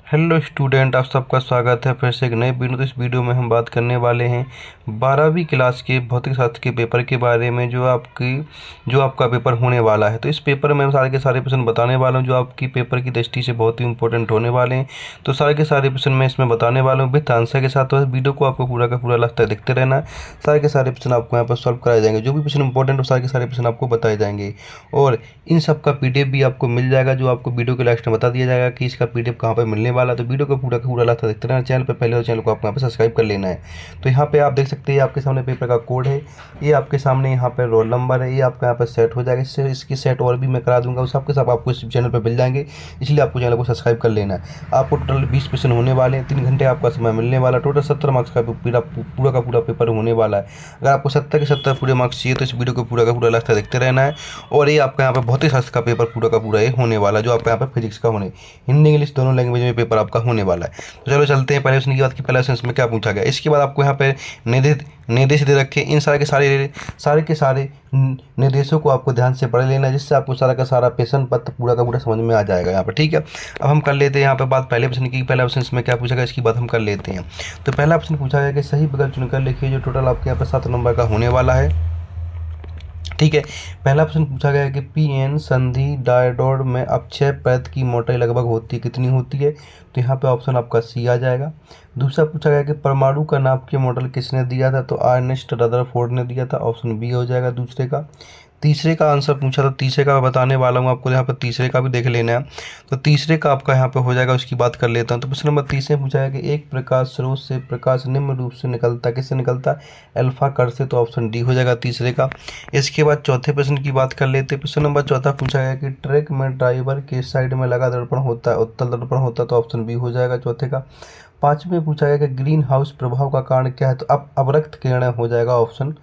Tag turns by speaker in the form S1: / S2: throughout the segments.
S1: Hello student, आप सबका स्वागत है फिर से एक नए वीडियो। तो इस वीडियो में हम बात करने वाले हैं 12वीं क्लास के भौतिक शास्त्र के पेपर के बारे में, जो आपका पेपर होने वाला है। तो इस पेपर में हम सारे के सारे प्रश्न बताने वाला हूं जो आपकी पेपर की दृष्टि से बहुत ही इंपॉर्टेंट होने वाले हैं। तो सारे के सारे प्रश्न मैं इसमें बताने वाला हूँ विथ आंसर के साथ। तो वीडियो को आपको पूरा का पूरा लगता है देखते रहना है। सारे के सारे प्रश्न आपको यहाँ पर सॉल्व कराए जाएंगे। जो भी प्रश्न इंपॉर्टेंट हो सारे के सारे प्रश्न आपको बताए जाएंगे और इन सब का PDF भी आपको मिल जाएगा, जो आपको वीडियो के लास्ट में बता दिया जाएगा कि इसका PDF कहाँ पर मिलने वाला। तो वीडियो को पूरा का पूरा लास्ट देखते रहना। चैनल पर पहले, और चैनल को आपको यहाँ पर सब्सक्राइब कर लेना है। तो यहाँ पे आप देख सकते हैं आपके सामने पेपर का कोड है, ये आपके सामने यहाँ पे रोल नंबर है, ये आपका यहाँ पर सेट हो जाएगा। इससे इसकी सेट और भी मैं करा दूंगा, उस सबके सब आपको इस चैनल पर मिल जाएंगे। इसलिए आपको चैनल को सब्सक्राइब कर लेना है। आपको टोटल 20 क्वेश्चन होने वाले हैं, 3 घंटे आपका समय मिलने वाला। टोटल 70 मार्क्स का पूरा का पूरा पेपर होने वाला है। अगर आपको 70 के 70 पूरे मार्क्स चाहिए तो इस वीडियो को पूरा का पूरा लास्ट देखते रहना है। और ये आपका यहाँ पर भौतिक शास्त्र का पेपर पूरा का पूरा ये होने वाला, जो आपका यहाँ पर फिजिक्स का होने, हिंदी इंग्लिश दोनों लैंग्वेज में पेपर आपका होने वाला है। तो चलो चलते हैं पहले क्वेश्चन की बात की। पहले क्वेश्चन में क्या पूछा गया, इसके बाद आपको यहाँ पे निर्देश दे रखे। इन सारे के सारे निर्देशों को आपको ध्यान से पढ़ लेना, जिससे आपको सारा का सारा प्रश्न पत्र पूरा का पूरा समझ में आ जाएगा यहाँ पर। ठीक है, अब हम कर लेते हैं यहाँ पे बात पहले प्रश्न की। पहला ऑप्शन में क्या पूछा गया इसकी बात हम कर लेते हैं। तो पहला ऑप्शन पूछा गया कि सही विकल्प चुनकर लिखिए, जो टोटल आपके यहाँ पर 7 नंबर का होने वाला है। ठीक है, पहला प्रश्न पूछा गया कि PN संधि डायोड में अपक्षय परत की मोटाई लगभग होती कितनी होती है। तो यहाँ पे ऑप्शन आपका C आ जाएगा। दूसरा पूछा गया कि परमाणु का नाभिकीय मॉडल किसने दिया था। तो अर्नेस्ट रदरफोर्ड ने दिया था, ऑप्शन B हो जाएगा दूसरे का। तीसरे का आंसर पूछा, तो तीसरे का बताने वाला हूँ आपको, यहाँ पर तीसरे का भी देख लेना है। तो तीसरे का आपका यहाँ पे हो जाएगा, उसकी बात कर लेता हूँ। तो प्रश्न नंबर 30 में पूछा है कि एक प्रकाश स्रोत से प्रकाश निम्न रूप से निकलता, किससे निकलता, अल्फा कण से। तो ऑप्शन D हो जाएगा तीसरे का। इसके बाद चौथे प्रश्न की बात कर लेते हैं। प्रश्न नंबर चौथा पूछा गया कि ट्रक में ड्राइवर के साइड में लगा दर्पण होता है, उत्तल दर्पण होता है। तो ऑप्शन B हो जाएगा चौथे का। पांचवें पूछा गया कि ग्रीन हाउस प्रभाव का कारण क्या है। तो अब अवरक्त किरणें हो जाएगा, ऑप्शन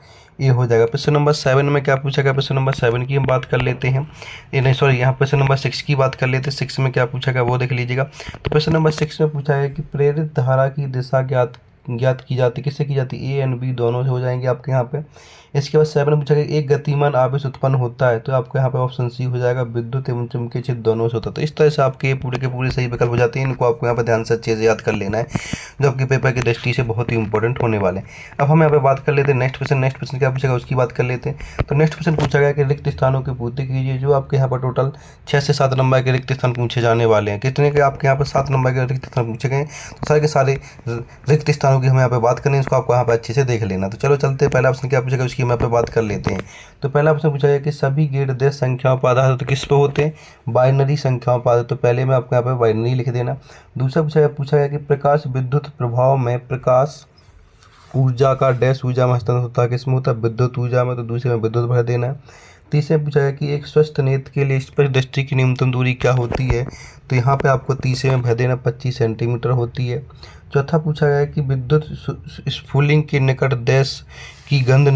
S1: A हो जाएगा। प्रश्न नंबर 7 में क्या पूछा गया, प्रश्न नंबर 7 की हम बात कर लेते हैं। ये नहीं सॉरी, यहाँ प्रश्न नंबर 6 की बात कर लेते हैं। 6 में क्या पूछा गया वो देख लीजिएगा। तो प्रश्न नंबर 6 में पूछा है कि प्रेरित धारा की दिशा ज्ञात की जाती, किससे की जाती, A और B दोनों से हो जाएंगे आपके यहाँ पे। इसके बाद 7 में पूछा गया एक गतिमान आवेश उत्पन्न होता है। तो आपको यहाँ पे ऑप्शन C हो जाएगा, विद्युत एवं चुंबकीय क्षेत्र दोनों से होता है। तो इस तरह से आपके पूरे के पूरे सही विकल्प हो जाते हैं। इनको आपको यहाँ पर ध्यान से अच्छे से याद कर लेना है, जो आपके पेपर की दृष्टि से बहुत ही इंपॉर्टेंट होने वाले हैं। अब हम यहाँ पे बात कर लेते हैं नेक्स्ट क्वेश्चन क्या पूछेगा उसकी बात कर लेते हैं। तो नेक्स्ट क्वेश्चन पूछा गया कि रिक्त स्थानों की पूर्ति कीजिए, जो आपके यहाँ पर टोटल 6 से 7 नंबर के रिक्त स्थान पूछे जाने वाले हैं। कितने के आपके यहाँ पर 7 नंबर के रिक्त स्थान पूछे गए। तो सारे के सारे रिक्त स्थानों की हम यहाँ पे बात करें, इसको आपको यहाँ पे अच्छे से देख लेना। तो चलो चलते हैं, पहला ऑप्शन क्या पूछेगा उसकी हम यहाँ पे बात कर लेते हैं। तो पहला ऑप्शन पूछा गया कि सभी गेट 10 संख्याओं पर आधारित, तो किस पे होते हैं, बाइनरी संख्याओं पर आधारित। तो पहले में आपको यहाँ पे बाइनरी लिख देना। दूसरा पूछा गया कि प्रकाश विद्युत प्रभाव में प्रकाश ऊर्जा का डैश ऊर्जा में हस्तांतरण होता है, किसमें होता है, विद्युत ऊर्जा में। तो दूसरे में विद्युत भर देना है। तीसरे पूछा गया कि एक स्वस्थ नेत्र के लिए स्पष्ट दृष्टि की न्यूनतम दूरी क्या होती है। तो यहाँ पे आपको तीसरे में भर देना 25 सेंटीमीटर होती है। चौथा पूछा गया कि विद्युत स्फुलिंग के निकट डैश की गंध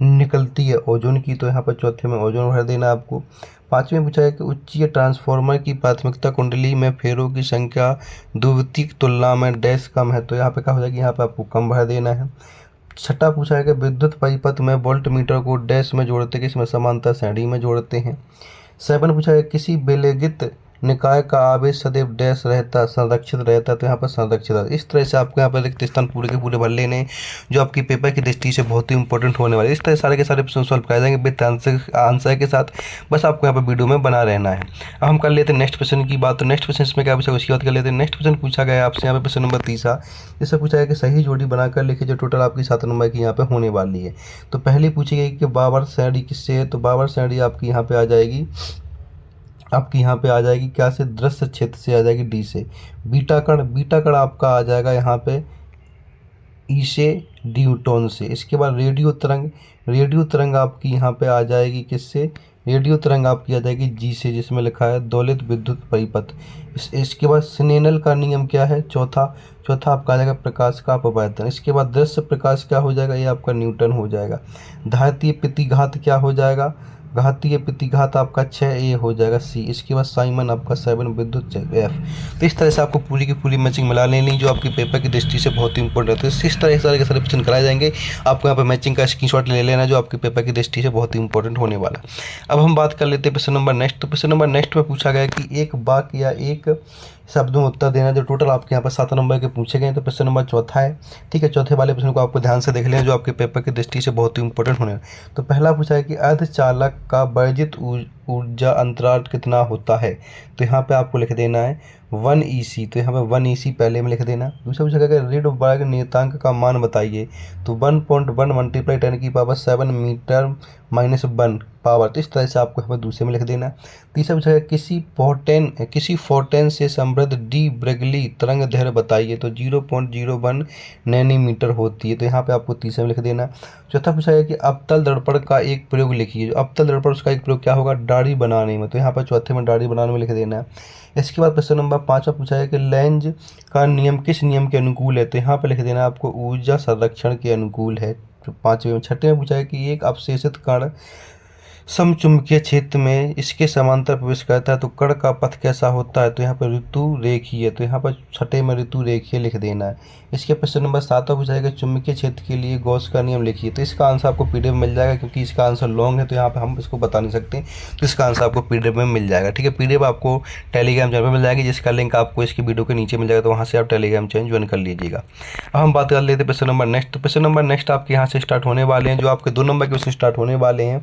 S1: निकलती है, ओजोन की। तो यहाँ पर चौथे में ओजोन भर देना आपको। पाँचवें पूछा है कि उच्चीय ट्रांसफार्मर की प्राथमिकता कुंडली में फेरों की संख्या द्वितीयक की तुलना में डैश कम है। तो यहाँ पे क्या हो जाएगी, यहाँ पे आपको कम भर देना है। छठा पूछा है कि विद्युत परिपथ में वोल्ट मीटर को डैश में जोड़ते हैं, किसमें, समांतर श्रेणी में जोड़ते हैं। 7 पूछा है किसी विलगित निकाय का आवेश सदैव डैश रहता, संरक्षित रहता। तो यहाँ पर संरक्षित है। इस तरह से आपको यहाँ पर रिक्त स्थान पूरे के पूरे भर लेने हैं, जो आपकी पेपर की दृष्टि से बहुत ही इंपॉर्टेंट होने वाले। इस तरह सारे के सारे प्रश्न सॉल्व कराए जाएंगे विद आंसर के साथ। बस आपको यहाँ पर वीडियो में बना रहना है। अब हम कर लेते हैं नेक्स्ट क्वेश्चन की बात। तो नेक्स्ट क्वेश्चन इसमें क्या पूछा उसकी बात कर लेते हैं। नेक्स्ट क्वेश्चन पूछा गया आपसे यहाँ पे प्रश्न नंबर 30, जिससे पूछा गया कि सही जोड़ी बनाकर लिखिए, जो टोटल आपकी 7 नंबर की यहाँ पे होने वाली है। तो पहले पूछी गई कि बाबर श्रेणी किससे है। तो बाबर श्रेणी आपकी यहाँ पे आ जाएगी, क्या से, दृश्य क्षेत्र से आ जाएगी, D से। बीटा कण आपका आ जाएगा यहाँ पे E से, न्यूटन से। इसके बाद रेडियो तरंग आपकी यहाँ पे आ जाएगी किससे, रेडियो तरंग आपकी आ जाएगी G से, जिसमें लिखा है दोलित विद्युत परिपथ। इसके बाद स्नेनल का नियम क्या है, चौथा आपका आ जाएगा प्रकाश का अपवर्तन। इसके बाद दृश्य प्रकाश क्या हो जाएगा, ये आपका न्यूटन हो जाएगा। धात्रीय प्रतिघात क्या हो जाएगा, घातीय प्रतिघात आपका 6, ये हो जाएगा सी। इसके बाद साइमन आपका 7, विद्युत एफ। तो इस तरह से आपको पूरी की पूरी मैचिंग मिला लेनी जो आपकी पेपर की दृष्टि से बहुत ही इंपॉर्टेंट है। तो इस तरह के सारे क्वेश्चन कराए जाएंगे, आपको यहाँ पर मैचिंग का स्क्रीनशॉट ले लेना जो आपके पेपर की दृष्टि से बहुत ही इंपॉर्टेंट होने वाला। अब हम बात कर लेते हैं क्वेश्चन नंबर नेक्स्ट। तो क्वेश्चन नंबर नेक्स्ट में पूछा गया कि एक वाक्य या एक शब्द में उत्तर देना, जो टोटल आपके यहाँ पर 7 नंबर के पूछे गए। तो क्वेश्चन नंबर चौथा है, ठीक है। चौथे वाले प्रश्न को आपको ध्यान से देख लें जो आपके पेपर की दृष्टि से बहुत ही इंपॉर्टेंट होने। तो पहला पूछा है कि अर्धचालक का वर्जित ऊर्जा अंतराल कितना होता है। तो यहाँ पे आपको लिख देना है 1 EC। तो यहाँ पे 1 EC पहले में लिख देना। दूसरा पूछा गया रीडबर्ग नियतांक का मान बताइए। तो 1.1 मल्टीप्लाई 10⁻7 मीटर माइनस 1 पावर। तो इस तरह से आपको यहाँ पर दूसरे में लिख देना। तीसरा पूछा गया किसी फोर्टेन से समृद्ध डी ब्रेगली तरंग दैर्घ्य बताइए। तो 0.01 नैनोमीटर होती है। तो यहाँ पे आपको तीसरे में लिख देना। चौथा पूछा गया कि अवतल दर्पण का एक प्रयोग लिखिए। जो अवतल दर्पण उसका एक प्रयोग क्या होगा, दाढ़ी बनाने में। तो यहाँ पर चौथे में दाढ़ी बनाने में लिख देना है। इसके बाद प्रश्न नंबर 5 पूछा है कि लेंज का नियम किस नियम के अनुकूल है। तो यहाँ पे लिख देना आपको ऊर्जा संरक्षण के अनुकूल है। तो 5वें में। छठे में पूछा है कि एक अवशेषित कण समचुंबकीय क्षेत्र में इसके समांतर प्रवेश करता है तो कण का पथ कैसा होता है। तो यहाँ पर ऋतु रेखीय। तो यहाँ पर छठे में ऋतु रेखीय लिख देना है। इसके प्रश्न नंबर 7 पूछा है कि चुंबकीय क्षेत्र के लिए गॉस का नियम लिखिए। तो इसका आंसर आपको पीडीएफ में मिल जाएगा, क्योंकि इसका आंसर लॉन्ग है तो यहाँ पे हम इसको बता नहीं सकते। तो इसका आंसर आपको पीडीएफ में मिल जाएगा, ठीक है। पीडीएफ आपको टेलीग्राम चैनल पर मिल जाएगी, जिसका लिंक आपको इसकी वीडियो के नीचे मिल जाएगा। तो वहाँ से आप टेलीग्राम चैनल ज्वाइन कर लीजिएगा। अब हम बात कर लेते हैं प्रश्न नंबर नेक्स्ट। तो प्रश्न नंबर नेक्स्ट आपके यहाँ से स्टार्ट होने वाले हैं, जो आपके 2 नंबर के क्वेश्चन स्टार्ट होने वाले हैं।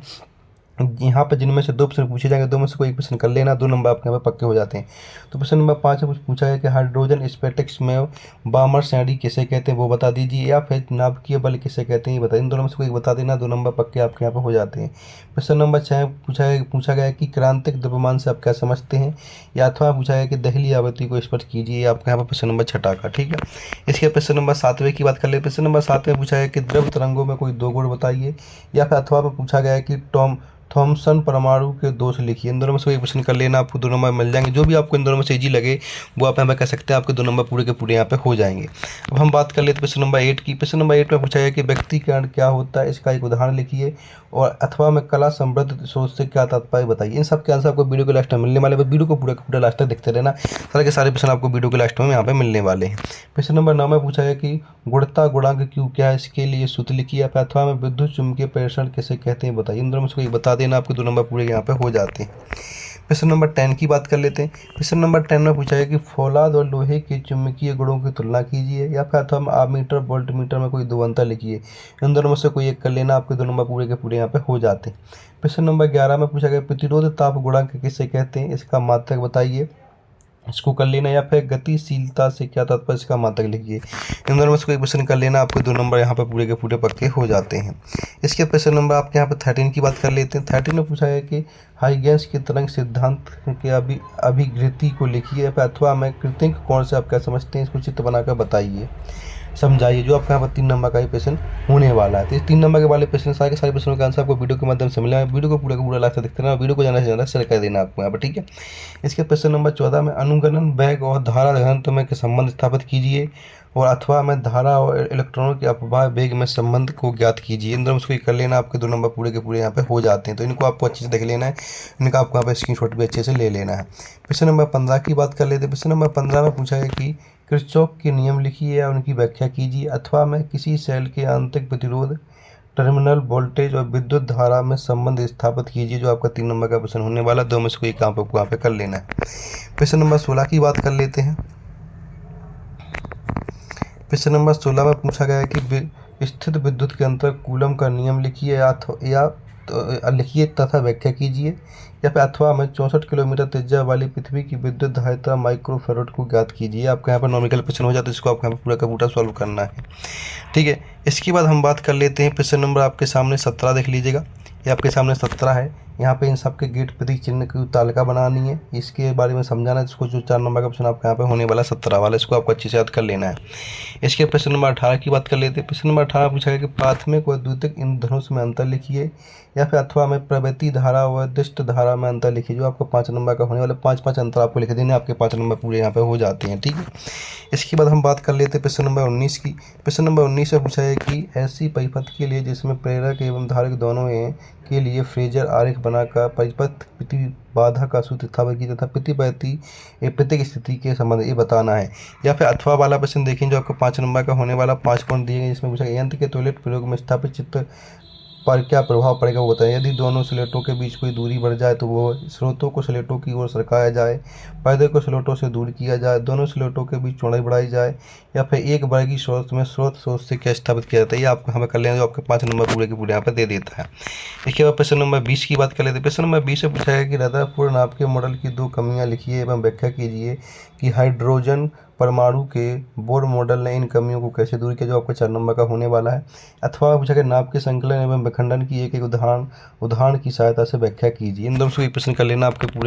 S1: यहाँ पर जिनमें से 2 प्रश्न पूछे जाएंगे, 2 में से कोई एक प्रश्न कर लेना, 2 नंबर आपके यहाँ पे पक्के हो जाते हैं। तो प्रश्न नंबर 5 में पूछा है कि हाइड्रोजन स्पेटिक्स में बामर श्रेणी किसे कहते हैं वो बता दीजिए, या फिर नाभिकीय बल किसे कहते हैं ये बताइए। इन दोनों में से कोई बता देना, 2 नंबर पक्के आपके यहाँ पे हो जाते हैं। प्रश्न नंबर 6 पूछा गया है कि क्रांतिक द्रव्यमान से आप क्या समझते हैं, या अथवा पूछा है कि दहली आवृत्ति को स्पष्ट कीजिए। आपके यहाँ पर प्रश्न नंबर 6 का, ठीक है। इसके प्रश्न नंबर 7वें की बात कर ले। प्रश्न नंबर 7 में पूछा है कि द्रव तरंगों में कोई 2 गुण बताइए, या फिर अथवा में पूछा गया है कि थॉमसन परमाणु के दोष लिखिए। इन दोनों में से कोई क्वेश्चन कर लेना, आपको 2 नंबर मिल जाएंगे। जो भी आपको इन दोनों में से इजी लगे वो आप यहाँ पे कह सकते हैं, आपके 2 नंबर पूरे के पूरे यहाँ पे हो जाएंगे। अब हम बात कर लेते हैं प्रश्न नंबर 8 की। प्रश्न नंबर 8 में पूछा है कि व्यक्तिकरण क्या होता है, इसका एक उदाहरण लिखिए, और अथवा में कला समृद्ध सोच से क्या तात्पर्य बताइए। इन सब के आंसर आपको वीडियो के लास्ट में मिलने वाले हैं। वीडियो को पूरा का पूरा लास्ट तक देखते रहना, सारे के सारे प्रश्न आपको वीडियो के लास्ट में यहाँ पे मिलने वाले हैं। प्रश्न नंबर 9 में पूछा है कि गुणता गुणांक क्यू क्या है, इसके लिए सूत्र लिखिए। अथवा में विद्युत चुम्बकीय प्रेषण किसे कहते हैं बताइए। इन दोनों में से कोई बता देना, आपके 2 नंबर पूरे यहाँ पे हो जाते हैं। प्रश्न नंबर 10 की बात कर लेते हैं। प्रश्न नंबर 10 में पूछा है कि फौलाद और लोहे के चुंबकीय गुणों की तुलना कीजिए, या फिर अथवा आमीटर वोल्टमीटर में कोई 2 अंतर लिखिए। इन दोनों में से कोई एक कर लेना, आपके 2 नंबर पूरे के पूरे यहाँ पे हो जाते हैं। प्रश्न नंबर 11 में पूछा गया प्रतिरोध ताप गुणांक किसे कहते हैं, इसका मात्रक बताइए। इसको कर लेना, या फिर गतिशीलता से क्या तात्पर्य, इसका मात्रक लिखिए। इन दोनों में से कोई क्वेश्चन कर लेना, आपके 2 नंबर यहाँ पर पूरे के पूरे पक्के हो जाते हैं। इसके प्रश्न नंबर आपके यहाँ पर 13 की बात कर लेते हैं। 13 में पूछा है कि हाइगेंस के तरंग सिद्धांत के अभिवृत्ति को लिखिए, अथवा में कृतिंक कोण से आप क्या समझते हैं, इसको चित्र बनाकर बताइए, समझाइए। जो आपके यहाँ पर 3 नंबर का ही प्रश्न होने वाला है। तो इस 3 नंबर के वाले प्रश्न सारे के सारे प्रश्नों का आंसर आपको वीडियो के माध्यम से मिलेगा। वीडियो को पूरा का पूरा लास्ट तक देखते रहना, वीडियो को ज़्यादा से ज़्यादा शेयर कर देना आपको यहाँ पर, ठीक है। इसके प्रश्न नंबर 14 में अनुगणन वेग और धारा घनत्व में संबंध स्थापित कीजिए, और अथवा में धारा और इलेक्ट्रॉनों के अपवाह वेग में संबंध को ज्ञात कीजिए। इन दोनों में से कोई कर लेना, आपके 2 नंबर पूरे के पूरे यहाँ पे हो जाते हैं। तो इनको आपको अच्छे से देख लेना है, इनका आपको यहाँ पे स्क्रीनशॉट भी अच्छे से ले लेना है। प्रश्न नंबर 15 की बात कर लेते हैं। प्रश्न नंबर 15 में पूछा है कि किरचॉफ के नियम लिखिए या उनकी व्याख्या कीजिए, अथवा में किसी सेल के आंतरिक प्रतिरोध, टर्मिनल वोल्टेज और विद्युत धारा में संबंध स्थापित कीजिए। जो आपका 3 नंबर का प्रश्न होने वाला, 2 में से कोई काम आपको यहाँ पे कर लेना है। प्रश्न नंबर 16 की बात कर लेते हैं। प्रश्न नंबर 16 में पूछा गया है कि स्थित विद्युत के अंतर कूलम का नियम लिखिए, या लिखिए तथा व्याख्या कीजिए, या फिर अथवा में 64 किलोमीटर त्रिज्या वाली पृथ्वी की विद्युत धारिता माइक्रोफेराड को ज्ञात कीजिए। आपके यहाँ पर नॉमिकल प्रश्न हो जाता है, इसको आपको यहाँ पर पूरा का पूरा सॉल्व करना है, ठीक है। इसके बाद हम बात कर लेते हैं प्रश्न नंबर आपके सामने 17 देख लीजिएगा, ये आपके सामने 17 है। यहाँ पे इन सब के गेट प्रतीक चिन्ह की तालिका बनानी है, इसके बारे में समझाना है। इसको जो 4 नंबर का प्रश्न आपके यहाँ पे होने वाला 17 वाला, इसको आपको अच्छे से याद कर लेना है। इसके प्रश्न नंबर 18 की बात कर लेते हैं। प्रश्न नंबर 18 पूछा गया कि प्राथमिक और द्वितीयक इंधनुष में अंतर लिखिए, या फिर अथवा में प्रवृत्ति धारा व दिष्ट धारा में अंतर लिखिए। जो आपको 5 नंबर का होने वाला, 5 अंतर आपको लिख देने, आपके 5 नंबर पूरे यहाँ पे हो जाते हैं, ठीक है। इसके बाद हम बात कर लेते हैं प्रश्न नंबर 19 की। प्रश्न नंबर 19 में पूछा है कि ऐसी परिपथ के लिए जिसमें प्रेरक एवं धारक दोनों हैं के लिए फ्रेजर आरेख बनाकर परिपथ प्रतिबाधा का सूत्र स्थापित किया तथा प्रतिपैतिक स्थिति के संबंध ये बताना है। या फिर अथवा वाला प्रश्न देखें जो आपको 5 नंबर का होने वाला, 5 पॉइंट दिए गए, जिसमें पूछा गया यंत्र के त्वरित प्रयोग में स्थापित चित्र पर क्या प्रभाव पड़ेगा वो बताएं। यदि दोनों स्लेटों के बीच कोई दूरी बढ़ जाए तो वो स्रोतों को स्लेटों की ओर सरकाया जाए, पर्दे को स्लेटों से दूर किया जाए, दोनों स्लेटों के बीच चौड़ाई बढ़ाई जाए, या फिर एक वर्गी स्रोत में स्रोत से क्या स्थापित किया जाता है। ये आपको हमें कर लेना जो आपके 5 नंबर पूरे के पूरे यहाँ पर दे देता है। इसके बाद प्रश्न नंबर 20 की बात कर लेते हैं। प्रश्न नंबर 20 से पूछा गया कि रदरफोर्ड नाप के मॉडल की 2 कमियां लिखिए एवं व्याख्या कीजिए कि हाइड्रोजन परमाणु के बोर मॉडल ने इन कमियों को कैसे दूर किया, जो आपको 4 नंबर का होने वाला है। अथवा पूछा गया नाप के संकलन एवं विखंडन की एक उदाहरण की सहायता से व्याख्या कीजिए। इन दोनों से प्रश्न कर लेना आपके पूरे